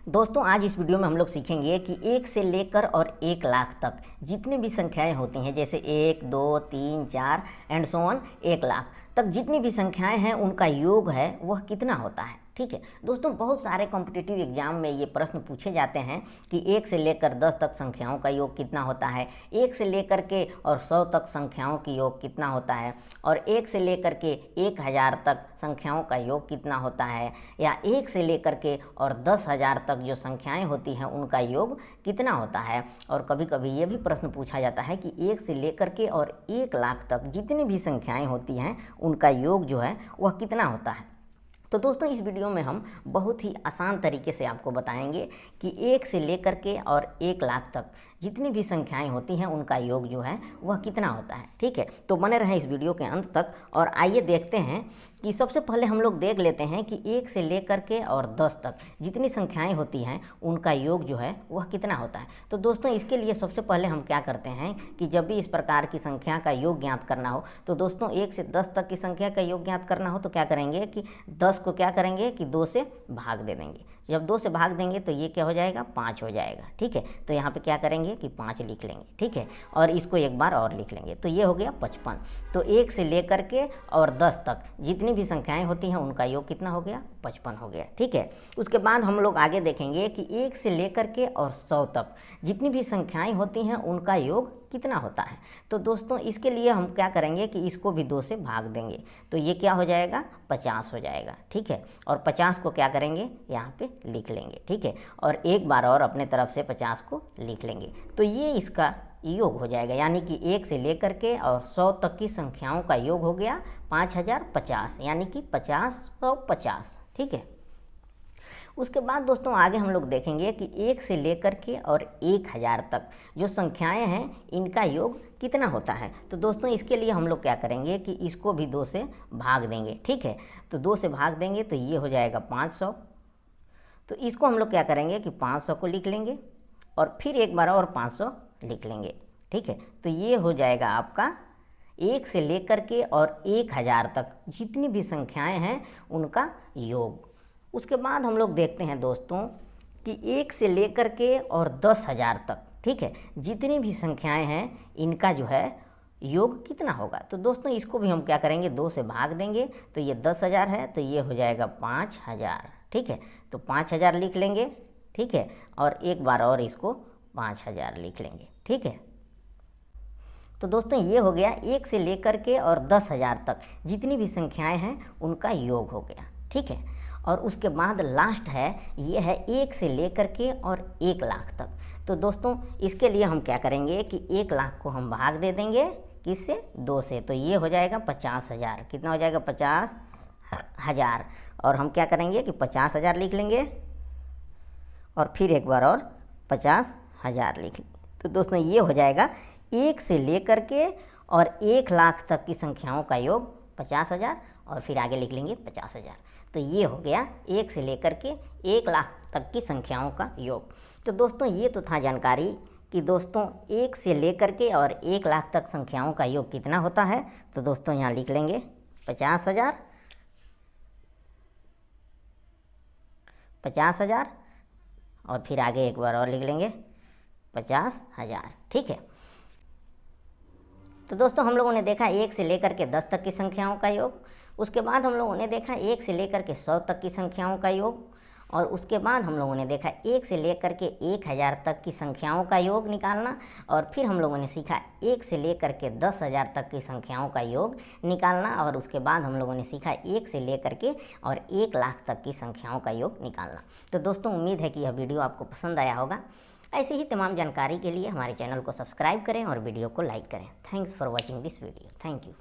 दोस्तों आज इस वीडियो में हम लोग सीखेंगे कि 1 से लेकर और 1 लाख तक जितनी भी संख्याएं होती हैं, जैसे 1, 2, 3, 4 एंड सो ऑन 1 लाख तक जितनी भी संख्याएं हैं उनका योग है वह कितना होता है। ठीक है दोस्तों, बहुत सारे कॉम्पिटिटिव एग्जाम में ये प्रश्न पूछे जाते हैं कि 1 से लेकर 10 तक संख्याओं का योग कितना होता है, 1 से लेकर के और 100 तक संख्याओं की योग कितना होता है, और 1 से लेकर के 1000 तक संख्याओं का योग कितना होता है, या 1 से लेकर के और 10,000 तक जो संख्याएं होती हैं उनका योग कितना होता है। और कभी कभी ये भी प्रश्न पूछा जाता है कि 1 से लेकर के और 1 लाख तक जितनी भी संख्याएं होती हैं उनका योग जो है वह कितना होता है। तो दोस्तों इस वीडियो में हम बहुत ही आसान तरीके से आपको बताएंगे कि 1 से लेकर के और 1 लाख तक जितनी भी संख्याएं होती हैं उनका योग जो है वह कितना होता है। ठीक है, तो बने रहें इस वीडियो के अंत तक और आइए देखते हैं कि सबसे पहले हम लोग देख लेते हैं कि 1 से लेकर के और 10 तक जितनी संख्याएं होती हैं उनका योग जो है वह कितना होता है। तो दोस्तों इसके लिए सबसे पहले हम क्या करते हैं कि जब भी इस प्रकार की संख्या का योग ज्ञात करना हो, तो दोस्तों 1 से 10 तक की संख्या का योग ज्ञात करना हो तो क्या करेंगे कि 10 को क्या करेंगे कि 2 से भाग दे देंगे। जब 2 से भाग देंगे तो ये क्या हो जाएगा, 5 हो जाएगा। ठीक है, तो यहाँ पे क्या करेंगे कि 5 लिख लेंगे। ठीक है, और इसको एक बार और लिख लेंगे तो ये हो गया 55। तो 1 से लेकर के और 10 तक जितनी भी संख्याएं होती हैं उनका योग कितना हो गया, 55 हो गया। ठीक है, उसके बाद हम लोग आगे देखेंगे कि 1 से लेकर के और 100 तक जितनी भी संख्याएं होती हैं उनका योग कितना होता है। तो दोस्तों इसके लिए हम क्या करेंगे कि इसको भी 2 से भाग देंगे तो ये क्या हो जाएगा, 50 हो जाएगा। ठीक है, और 50 को क्या करेंगे यहाँ पे लिख लेंगे। ठीक है, और एक बार और अपने तरफ से 50 को लिख लेंगे तो ये इसका योग हो जाएगा, यानी कि 1 से लेकर के और 100 तक की संख्याओं का योग हो गया 5050, यानी कि 5050। ठीक है, उसके बाद दोस्तों आगे हम लोग देखेंगे कि 1 से लेकर के और 1000 तक जो संख्याएं हैं इनका योग कितना होता है। तो दोस्तों इसके लिए हम लोग क्या करेंगे कि इसको भी 2 से भाग देंगे। ठीक है, तो 2 से भाग देंगे तो ये हो जाएगा 500। तो इसको हम लोग क्या करेंगे कि 500 को लिख लेंगे और फिर एक बार और 500 लिख लेंगे। ठीक है, तो ये हो जाएगा आपका 1 से लेकर के और 1000 तक जितनी भी संख्याएं हैं उनका योग। उसके बाद हम लोग देखते हैं दोस्तों कि 1 से लेकर के और 10,000 तक, ठीक है, जितनी भी संख्याएं हैं इनका जो है योग कितना होगा। तो दोस्तों इसको भी हम क्या करेंगे, 2 से भाग देंगे तो ये 10,000 है तो ये हो जाएगा 5000। ठीक है, तो 5000 लिख लेंगे। ठीक है, और एक बार और इसको 5000 लिख लेंगे। ठीक है, तो दोस्तों ये हो गया 1 से लेकर के और 10,000 तक जितनी भी संख्याएं हैं उनका योग हो गया। ठीक है, और उसके बाद लास्ट है, ये है 1 से लेकर के और 1 लाख तक। तो दोस्तों इसके लिए हम क्या करेंगे कि 1 लाख को हम भाग दे देंगे किससे, 2 से, तो ये हो जाएगा 50,000। कितना हो जाएगा, 50,000। और हम क्या करेंगे कि 50,000 लिख लेंगे और फिर एक बार और 50,000 लिख लेंगे। तो दोस्तों ये हो जाएगा 1 से लेकर के और 1 लाख तक की संख्याओं का योग 50,000 और फिर आगे लिख लेंगे 50,000। तो ये हो गया 1 से लेकर के 1 लाख तक की संख्याओं का योग। तो दोस्तों ये तो था जानकारी कि दोस्तों 1 से लेकर के और 1 लाख तक संख्याओं का योग कितना होता है। तो दोस्तों यहाँ लिख लेंगे 50,000, 50,000 और फिर आगे एक बार और लिख लेंगे 50,000। ठीक है, तो दोस्तों हम लोगों ने देखा 1 से लेकर के 10 तक की संख्याओं का योग। उसके बाद हम लोगों ने देखा 1 से लेकर के 100 तक की संख्याओं का योग। और उसके बाद हम लोगों ने देखा 1 से लेकर के 1000 तक की संख्याओं का योग निकालना। और फिर हम लोगों ने सीखा 1 से लेकर के 10,000 तक की संख्याओं का योग निकालना। और उसके बाद हम लोगों ने सीखा 1 से लेकर के और 1 लाख तक की संख्याओं का योग निकालना। तो दोस्तों उम्मीद है कि यह वीडियो आपको पसंद आया होगा। ऐसे ही तमाम जानकारी के लिए हमारे चैनल को सब्सक्राइब करें और वीडियो को लाइक करें। Thanks for watching this video. Thank you.